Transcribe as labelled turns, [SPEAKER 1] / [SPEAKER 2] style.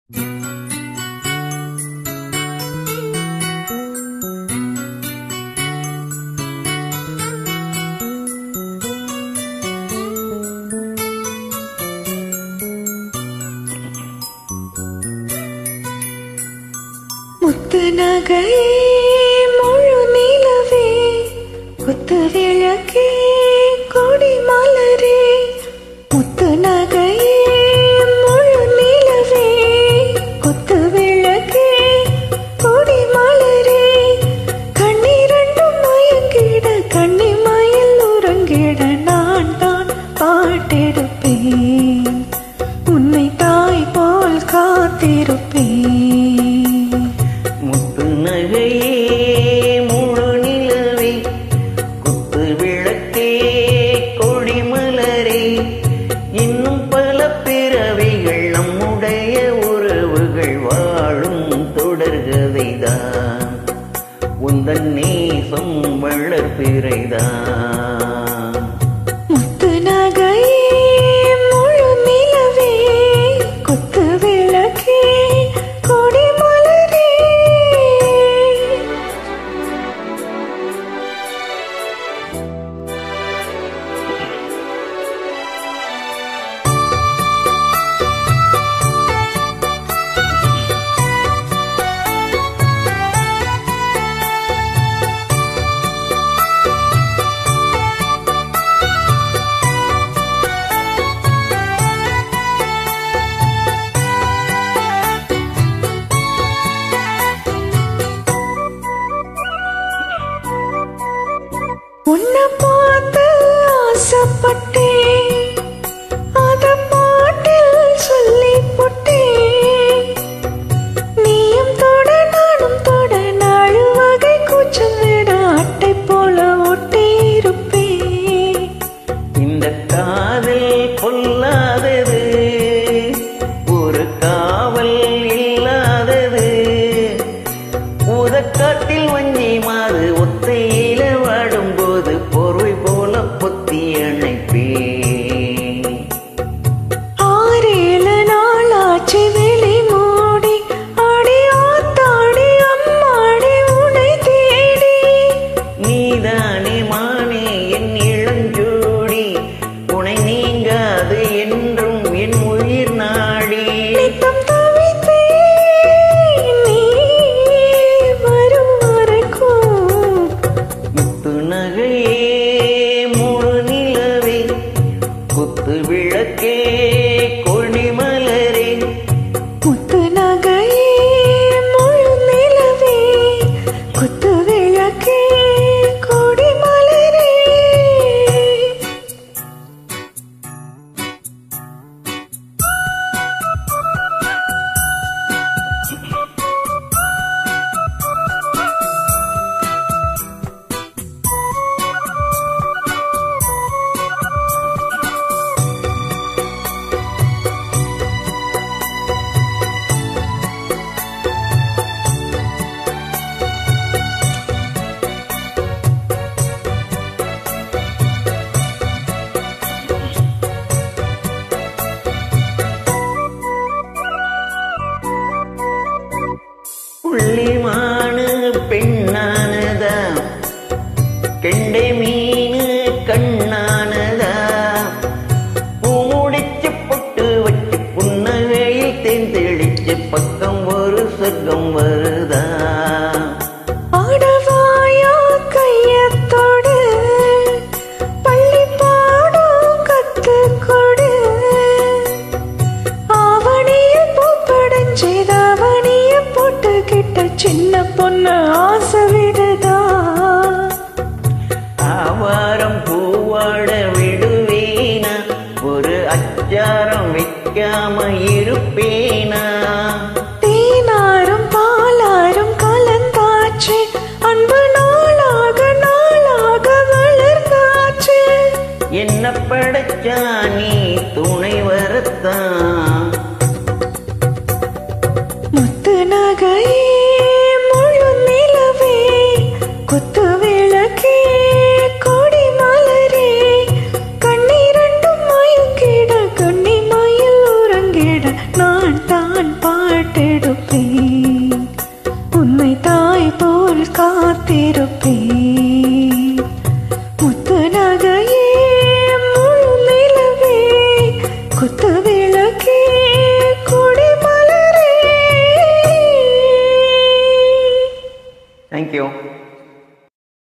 [SPEAKER 1] முத்து நகை முழு நிலவே குத்து விளக்கே கொடி மலரே முத்து நகை முழு நிலவே குத்து விளக்கே கொடி மலரே கண்ணீரண்டும் மயங்கிட கண்ணி மயில் உறங்கிட நான் தான் பாட்டெடுப்பேன் உன்னை தாய் போல் காத்திருப்பேன்
[SPEAKER 2] உந்தன் நேசம் வளர்பிறைதான்
[SPEAKER 1] முத்து நகை முழு நிலவே குத்து விளக்கே கொடி மலரே உன்னை பார்த்து ஆசைப்பட்டேன் அத பாட்டில் சொல்லி போட்டேன் நீயும் தொட நானும் தொட நாலு வகை கூச்சம் விட அட்டை போல ஒட்டி இருப்பேன்
[SPEAKER 2] இந்த காதல் பொல்லாதது ஒரு காவல் இல்லாதது உதக்காட்டில் வஞ்சி மாறு ஒத்தையில வாடும் போர்வை போல பொத்தி அணைப்பேன்
[SPEAKER 1] 6-7 நாள் ஆச்சு வெளி மூடி ஆடி ஆத்தாடி அம்மாடி உன்னை தேடி
[SPEAKER 2] நீதானே மானே என் இளஞ்சோடி உனை நீங்காது என்றும் என் உயிர் நாடி
[SPEAKER 1] நித்தம் தவித்தேன் நீ வரும் வரைக்கும்
[SPEAKER 2] முத்து நகையே குத்து விளக்கே கொடி மலரே
[SPEAKER 1] முத்து நகை முழு நிலவே குத்து விளக்கே கொடி மலரே
[SPEAKER 2] புள்ளிமானு பெண்ணானதா கெண்டை மீனு கண்ணானதா பூமுடிச்சு பொட்டு வச்சு புன்னகையில் தேர்ந்தெளிச்சு பக்கம் ஒரு சொர்க்கம் வருதா
[SPEAKER 1] ஆடவாயா கையத்தோடு பள்ளி பாடும் கத்துக்கொடு ஆவணியில் பூப்படைஞ்சு தாவணிய போட்டுக்கிட்ட சின்ன பொண்ணு ஆசை விடுதா
[SPEAKER 2] ஆவாரம் பூவாட விடுவேனா ஒரு அச்சாரம் வைக்காம இருப்பேனா
[SPEAKER 1] தேனாரும் பாலாரும் கலந்தாச்சு அன்பு நாளாக நாளாக வளர்ந்தாச்சு
[SPEAKER 2] என்ன படைச்சா நீ துணை வரத்தான்
[SPEAKER 1] முத்து நகை முழு நிலவே குத்து விளக்கே கொடி மலரே கண்ணீரண்டும் மயங்கிட கண்ணி மயில் உறங்கிட நான் தான் பாட மீட்டெடுப்பேன் உன்னை தாய் போல் காத்திருப்பேன்